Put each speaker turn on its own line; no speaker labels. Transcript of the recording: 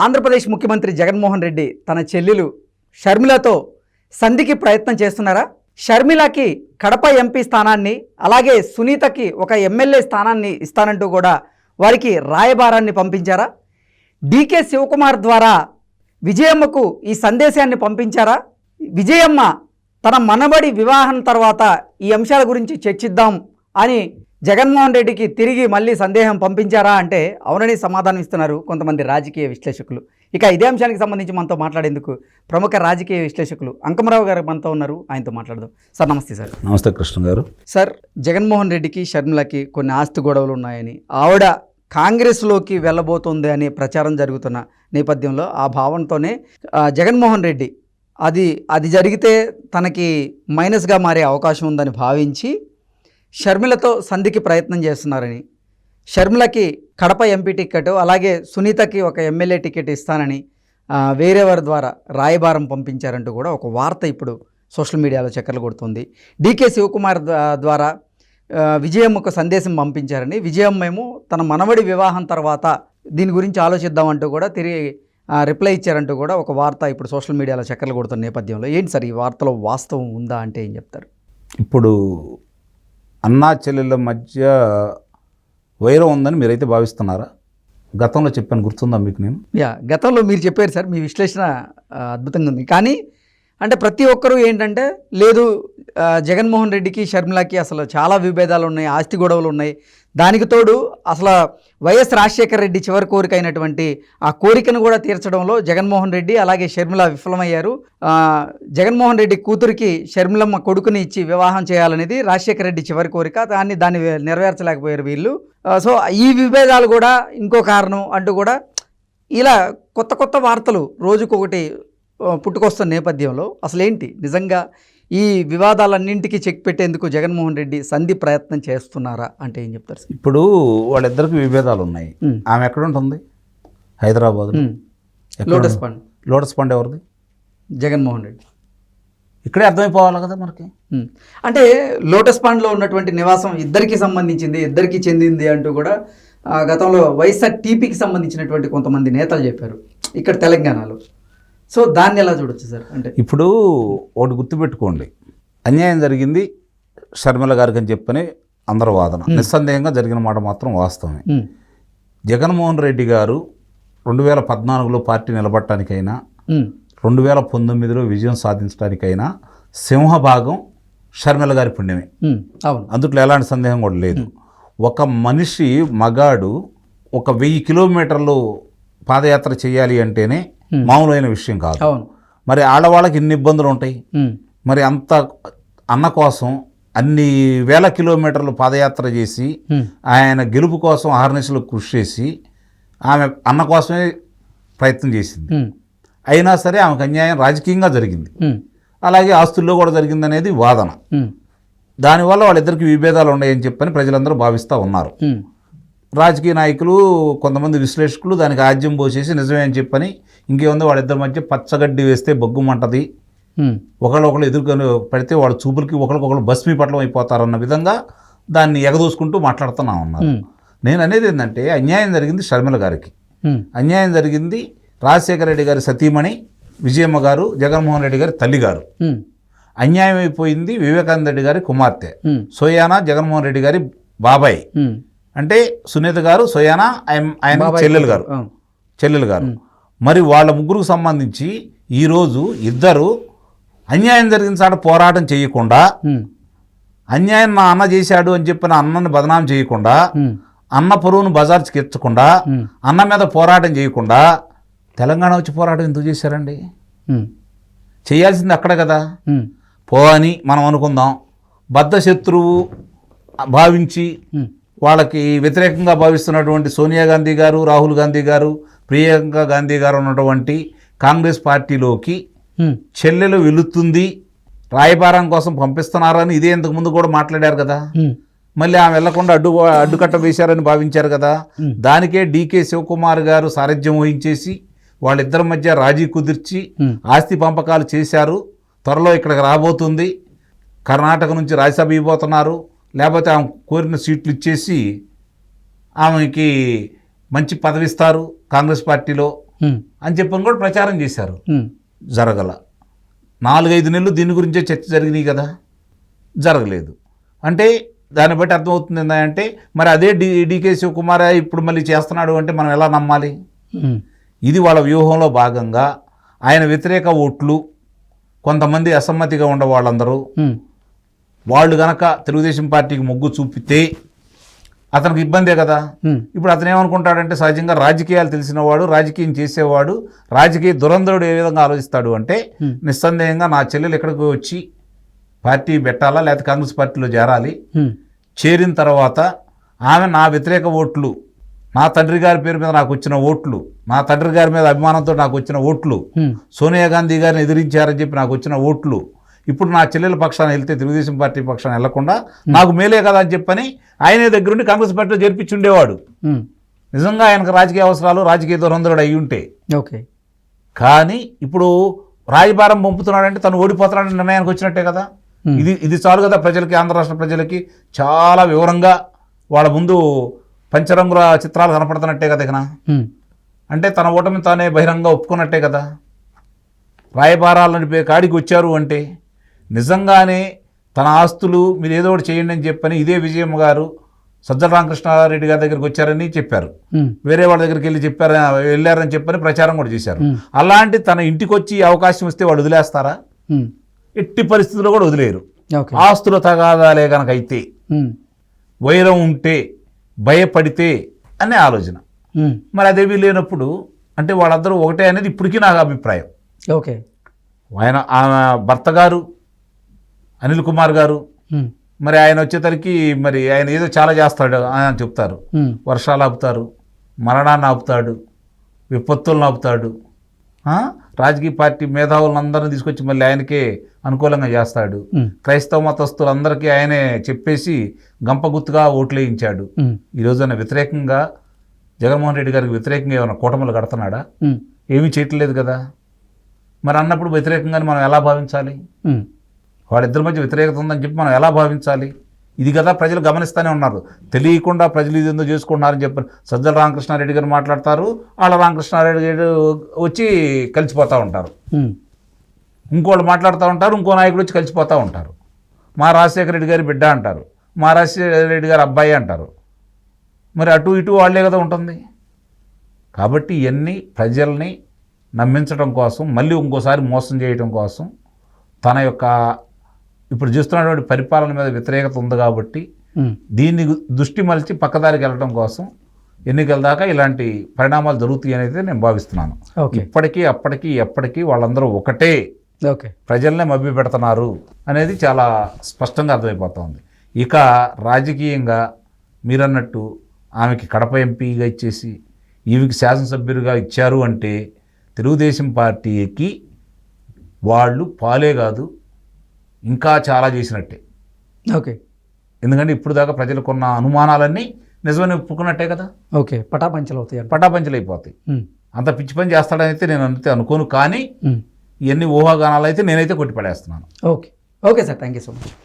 ఆంధ్రప్రదేశ్ ముఖ్యమంత్రి జగన్మోహన్ రెడ్డి తన చెల్లెలు షర్మిలతో సంధికి ప్రయత్నం చేస్తున్నారా? షర్మిలకి కడప ఎంపీ స్థానాన్ని, అలాగే సునీతకి ఒక ఎమ్మెల్యే స్థానాన్ని ఇస్తానంటూ కూడా వారికి రాయబారాన్ని పంపించారా? డీకే శివకుమార్ ద్వారా విజయమ్మకు ఈ సందేశాన్ని పంపించారా? విజయమ్మ తన మనబడి వివాహం తర్వాత ఈ అంశాల గురించి చర్చిద్దాం అని జగన్మోహన్ రెడ్డికి తిరిగి మళ్ళీ సందేహం పంపించారా అంటే అవునని సమాధానం ఇస్తున్నారు కొంతమంది రాజకీయ విశ్లేషకులు. ఇక ఇదే అంశానికి సంబంధించి మనతో మాట్లాడేందుకు ప్రముఖ రాజకీయ విశ్లేషకులు అంకమరావు గారు మనతో ఉన్నారు. ఆయనతో మాట్లాడదాం. సార్ నమస్తే. సార్
నమస్తే కృష్ణ గారు.
సార్, జగన్మోహన్ రెడ్డికి షర్మిలకి కొన్ని ఆస్తి గొడవలు ఉన్నాయని, ఆవిడ కాంగ్రెస్లోకి వెళ్ళబోతుంది అనే ప్రచారం జరుగుతున్న నేపథ్యంలో ఆ భావంతోనే జగన్మోహన్ రెడ్డి అది జరిగితే తనకి మైనస్గా మారే అవకాశం ఉందని భావించి షర్మిలతో సంధికి ప్రయత్నం చేస్తున్నారని, షర్మిలకి కడప ఎంపీ టికెట్, అలాగే సునీతకి ఒక ఎమ్మెల్యే టికెట్ ఇస్తానని వేరేవారి ద్వారా రాయబారం పంపించారంటూ కూడా ఒక వార్త ఇప్పుడు సోషల్ మీడియాలో చక్కర్లు కొడుతుంది. డీకే శివకుమార్ ద్వారా విజయమ్మకు సందేశం పంపించారని, విజయమ్మేమో తన మనవడి వివాహం తర్వాత దీని గురించి ఆలోచిద్దామంటూ కూడా తిరిగి రిప్లై ఇచ్చారంటూ కూడా ఒక వార్త ఇప్పుడు సోషల్ మీడియాలో చక్కర్లు కొడుతున్న నేపథ్యంలో ఏంటి సార్ ఈ వార్తలో వాస్తవం ఉందా అంటే ఏం చెప్తారు?
ఇప్పుడు అన్నా చెల్లెళ్ళ మధ్య వైరం ఉందని మీరైతే భావిస్తున్నారా? గతంలో చెప్పాను, గుర్తుందా మీకు? నేను
గతంలో మీరు చెప్పారు సార్, మీ విశ్లేషణ అద్భుతంగా ఉంది. కానీ అంటే ప్రతి ఒక్కరూ ఏంటంటే లేదు, జగన్మోహన్ రెడ్డికి షర్మిలకి అసలు చాలా విభేదాలు ఉన్నాయి, ఆస్తి గొడవలు ఉన్నాయి. దానికి తోడు అసలు వైఎస్ రాజశేఖర రెడ్డి చివరి కోరిక అయినటువంటి ఆ కోరికను కూడా తీర్చడంలో జగన్మోహన్ రెడ్డి అలాగే షర్మిల విఫలమయ్యారు. జగన్మోహన్ రెడ్డి కూతురికి షర్మిలమ్మ కొడుకుని ఇచ్చి వివాహం చేయాలనేది రాజశేఖర రెడ్డి చివరి కోరిక, దాన్ని నెరవేర్చలేకపోయారు వీళ్ళు. సో ఈ విభేదాలు కూడా ఇంకో కారణం అంటూ కూడా ఇలా కొత్త కొత్త వార్తలు రోజుకొకటి పుట్టుకొస్తున్న నేపథ్యంలో అసలు ఏంటి నిజంగా ఈ వివాదాలన్నింటికీ చెక్ పెట్టేందుకు జగన్మోహన్ రెడ్డి సంధి ప్రయత్నం చేస్తున్నారా అంటే ఏం చెప్తారు?
ఇప్పుడు వాళ్ళిద్దరికి విభేదాలు ఉన్నాయి. ఆమె ఎక్కడ ఉంటుంది? హైదరాబాద్. లోటస్ పండ్ ఎవరిది? జగన్మోహన్ రెడ్డి. ఇక్కడే అర్థమైపోవాలి కదా మనకి.
అంటే లోటస్ పండ్లో ఉన్నటువంటి నివాసం ఇద్దరికి సంబంధించింది, ఇద్దరికి చెందింది అంటూ కూడా గతంలో వైఎస్ఆర్ టీపీకి సంబంధించినటువంటి కొంతమంది నేతలు చెప్పారు ఇక్కడ తెలంగాణలో. సో దాన్ని ఎలా చూడొచ్చు సార్? అంటే
ఇప్పుడు ఒకటి గుర్తుపెట్టుకోండి, అన్యాయం జరిగింది షర్మిల గారికి అని చెప్పని అందరూ వాదన. నిస్సందేహంగా జరిగిన మాట మాత్రం వాస్తవమే. జగన్మోహన్ రెడ్డి గారు 2014లో పార్టీ నిలబడటానికైనా 2019లో విజయం సాధించడానికైనా సింహభాగం షర్మిల గారి పుణ్యమే.
అవును,
అందుట్లో ఎలాంటి సందేహం కూడా లేదు. ఒక మనిషి మగాడు 1000 కిలోమీటర్లు పాదయాత్ర చేయాలి అంటేనే మామూలైన విషయం కాదు. మరి ఆడవాళ్ళకి ఇన్ని ఇబ్బందులు ఉంటాయి. మరి అంత అన్న కోసం అన్ని వేల కిలోమీటర్లు పాదయాత్ర చేసి ఆయన గెలుపు కోసం అహర్నిశలు కృషి చేసి ఆమె అన్న కోసమే ప్రయత్నం చేసింది. అయినా సరే ఆమెకు అన్యాయం రాజకీయంగా జరిగింది, అలాగే ఆస్తుల్లో కూడా జరిగింది అనేది వాదన. దానివల్ల వాళ్ళిద్దరికి విభేదాలు ఉన్నాయని చెప్పని ప్రజలందరూ భావిస్తూ ఉన్నారు. రాజకీయ నాయకులు, కొంతమంది విశ్లేషకులు దానికి ఆజ్యం పోసేసి నిజమే అని చెప్పని ఇంకేముంది వాళ్ళిద్దరి మధ్య పచ్చగడ్డి వేస్తే బొగ్గుమంటది, ఒకళ్ళొకళ్ళు ఎదుర్కొని పెడితే వాళ్ళ చూపులకి ఒకరికొకరు భస్మీపట్లం అయిపోతారన్న విధంగా దాన్ని ఎగదూసుకుంటూ మాట్లాడుతూనే ఉన్నారు. నేను అనేది ఏంటంటే అన్యాయం జరిగింది షర్మిల గారికి, అన్యాయం జరిగింది రాజశేఖర రెడ్డి గారి సతీమణి విజయమ్మ గారు, జగన్మోహన్ రెడ్డి గారి తల్లి గారు. అన్యాయం అయిపోయింది వివేకానంద రెడ్డి గారి కుమార్తె సోయానా, జగన్మోహన్ రెడ్డి గారి బాబాయ్ అంటే సునీత గారు, సోయానా ఆయన చెల్లెలు గారు. మరి వాళ్ళ ముగ్గురుకు సంబంధించి ఈరోజు ఇద్దరు అన్యాయం జరిగిన చాట పోరాటం చేయకుండా, అన్యాయం మా అన్న చేశాడు అని చెప్పిన అన్నని బదనాం చేయకుండా, అన్న పొరువును బజార్కి ఎచ్చకుండా, అన్న మీద పోరాటం చేయకుండా తెలంగాణ వచ్చి పోరాటం ఎందుకు చేశారండి? చేయాల్సింది అక్కడ కదా. పోని మనం అనుకుందాం, బద్ధ శత్రువు భావించి వాళ్ళకి వ్యతిరేకంగా భావిస్తున్నటువంటి సోనియా గాంధీ గారు, రాహుల్ గాంధీ గారు, ప్రియాంక గాంధీ గారు ఉన్నటువంటి కాంగ్రెస్ పార్టీలోకి చెల్లెలు వెళుతుంది, రాయబారం కోసం పంపిస్తున్నారని ఇదే ఇంతకుముందు కూడా మాట్లాడారు కదా. మళ్ళీ ఆమె వెళ్లకుండా అడ్డుకట్ట వేశారని భావించారు కదా. దానికే డీకే శివకుమార్ గారు సారథ్యం వహించేసి వాళ్ళిద్దరి మధ్య రాజీ కుదిర్చి ఆస్తి పంపకాలు చేశారు. త్వరలో ఇక్కడికి రాబోతుంది, కర్ణాటక నుంచి రాజ్యసభ ఇవ్వబోతున్నారు, లేకపోతే ఆమె కోరిన సీట్లు ఇచ్చేసి ఆమెకి మంచి పదవి ఇస్తారు కాంగ్రెస్ పార్టీలో అని చెప్పని కూడా ప్రచారం చేశారు. జరగల. 4-5 నెలలు దీని గురించే చర్చ జరిగినాయి కదా, జరగలేదు. అంటే దాన్ని బట్టి అర్థమవుతుంది ఏంటంటే మరి అదే డీకే శివకుమార్ ఇప్పుడు మళ్ళీ చేస్తున్నాడు అంటే మనం ఎలా నమ్మాలి? ఇది వాళ్ళ వ్యూహంలో భాగంగా ఆయన వ్యతిరేక ఓట్లు కొంతమంది అసమ్మతిగా ఉండే వాళ్ళందరూ వాళ్ళు గనక తెలుగుదేశం పార్టీకి మొగ్గు చూపితే అతనికి ఇబ్బందే కదా. ఇప్పుడు అతను ఏమనుకుంటాడంటే సహజంగా రాజకీయాలు తెలిసినవాడు, రాజకీయం చేసేవాడు, రాజకీయ దురంధరుడు ఏ విధంగా ఆలోచిస్తాడు అంటే నిస్సందేహంగా నా చెల్లెలు ఎక్కడికి వచ్చి పార్టీ పెట్టాలా లేకపోతే కాంగ్రెస్ పార్టీలో చేరాలి, చేరిన తర్వాత ఆమె నా వ్యతిరేక ఓట్లు, నా తండ్రి గారి పేరు మీద నాకు వచ్చిన ఓట్లు, నా తండ్రి గారి మీద అభిమానంతో నాకు వచ్చిన ఓట్లు, సోనియా గాంధీ గారిని ఎదిరించారని చెప్పి నాకు వచ్చిన ఓట్లు ఇప్పుడు నా చెల్లెల పక్షాన వెళ్తే తెలుగుదేశం పార్టీ పక్షాన వెళ్లకుండా నాకు మేలే కదా అని చెప్పని ఆయనే దగ్గరుండి కాంగ్రెస్ పార్టీలో చేర్పించి ఉండేవాడు. నిజంగా ఆయనకు రాజకీయ అవసరాలు, రాజకీయ దురంధరుడు అయి ఉంటే.
ఓకే.
కానీ ఇప్పుడు రాయబారం పంపుతున్నాడంటే తను ఓడిపోతున్నాడని నిర్ణయానికి వచ్చినట్టే కదా. ఇది చాలు కదా ప్రజలకి, ఆంధ్ర రాష్ట్ర ప్రజలకి చాలా వివరంగా వాళ్ళ ముందు పంచరంగుల చిత్రాలు కనపడుతున్నట్టే కదా. ఇక అంటే తన ఓటమి తానే బహిరంగంగా ఒప్పుకున్నట్టే కదా. రాయబారాలు నడిపే కాడికి వచ్చారు అంటే నిజంగానే తన ఆస్తులు మీరు ఏదో ఒకటి చేయండి అని చెప్పని ఇదే విజయమ్మ గారు సజ్జల రామకృష్ణారెడ్డి గారి దగ్గరికి వచ్చారని చెప్పారు, వేరే వాళ్ళ దగ్గరికి వెళ్ళారని చెప్పని ప్రచారం కూడా చేశారు. అలాంటి తన ఇంటికి వచ్చి అవకాశం వస్తే వాళ్ళు వదిలేస్తారా? ఎట్టి పరిస్థితుల్లో కూడా వదిలేరు. ఆస్తుల తగాదాలే కనుక అయితే, వైరం ఉంటే, భయపడితే అనే ఆలోచన. మరి అదేవి లేనప్పుడు అంటే వాళ్ళందరూ ఒకటే అనేది ఇప్పటికీ నాకు అభిప్రాయం.
ఓకే.
ఆమె భర్త గారు అనిల్ కుమార్ గారు మరి ఆయన వచ్చేసరికి మరి ఆయన ఏదో చాలా చేస్తాడు అని చెప్తారు. వర్షాలు ఆపుతారు, మరణాన్ని ఆపుతాడు, విపత్తులను ఆపుతాడు, రాజకీయ పార్టీ మేధావులందరినీ తీసుకొచ్చి మళ్ళీ ఆయనకే అనుకూలంగా చేస్తాడు. క్రైస్తవ మతస్థులందరికీ ఆయనే చెప్పేసి గంపగుత్తుగా ఓట్లు వేయించాడు. ఈరోజున వ్యతిరేకంగా జగన్మోహన్ రెడ్డి గారికి వ్యతిరేకంగా ఏమైనా కూటములు కడుతున్నాడా? ఏమీ చేయట్లేదు కదా. మరి అన్నప్పుడు వ్యతిరేకంగానే మనం ఎలా భావించాలి? వాళ్ళిద్దరి మధ్య వ్యతిరేకత ఉందని చెప్పి మనం ఎలా భావించాలి? ఇది కదా ప్రజలు గమనిస్తూనే ఉన్నారు. తెలియకుండా ప్రజలు ఇది ఎందుకు చేసుకుంటున్నారని చెప్పి సజ్జల రామకృష్ణారెడ్డి గారు మాట్లాడతారు, వాళ్ళ రామకృష్ణారెడ్డి గారు వచ్చి కలిసిపోతూ ఉంటారు, ఇంకోళ్ళు మాట్లాడుతూ ఉంటారు, ఇంకో నాయకుడు వచ్చి కలిసిపోతూ ఉంటారు. మా రాజశేఖర రెడ్డి గారి బిడ్డ అంటారు, మా రాజశేఖర రెడ్డి గారి అబ్బాయి అంటారు. మరి అటు ఇటు వాళ్ళే కదా ఉంటుంది. కాబట్టి ఇవన్నీ ప్రజల్ని నమ్మించడం కోసం, మళ్ళీ ఇంకోసారి మోసం చేయడం కోసం, తన యొక్క ఇప్పుడు చూస్తున్నటువంటి పరిపాలన మీద వ్యతిరేకత ఉంది కాబట్టి దీన్ని దృష్టి మలిచి పక్కదారికి వెళ్ళడం కోసం ఎన్నికల దాకా ఇలాంటి పరిణామాలు జరుగుతాయి అనేది నేను భావిస్తున్నాను. ఇప్పటికీ అప్పటికీ ఎప్పటికీ వాళ్ళందరూ ఒకటే, ప్రజల్నే మభ్య పెడుతున్నారు అనేది చాలా స్పష్టంగా అర్థమైపోతుంది. ఇక రాజకీయంగా మీరన్నట్టు ఆమెకి కడప ఎంపీగా ఇచ్చేసి ఈమెకి శాసనసభ్యులుగా ఇచ్చారు అంటే తెలుగుదేశం పార్టీకి వాళ్ళు పాలే కాదు ఇంకా చాలా చేసినట్టే.
ఓకే.
ఎందుకంటే ఇప్పుడు దాకా ప్రజలకున్న అనుమానాలన్నీ నిజమని ఒప్పుకున్నట్టే కదా.
ఓకే. పటాపంచలు అవుతాయి,
పటాపంచలు అయిపోతాయి. అంత పిచ్చి పని చేస్తాడని అయితే నేను అంతే అనుకోను. కానీ ఇవన్నీ ఊహాగానాలు అయితే నేనైతే కొట్టిపడేస్తున్నాను.
Okay. Okay sir, thank you so much.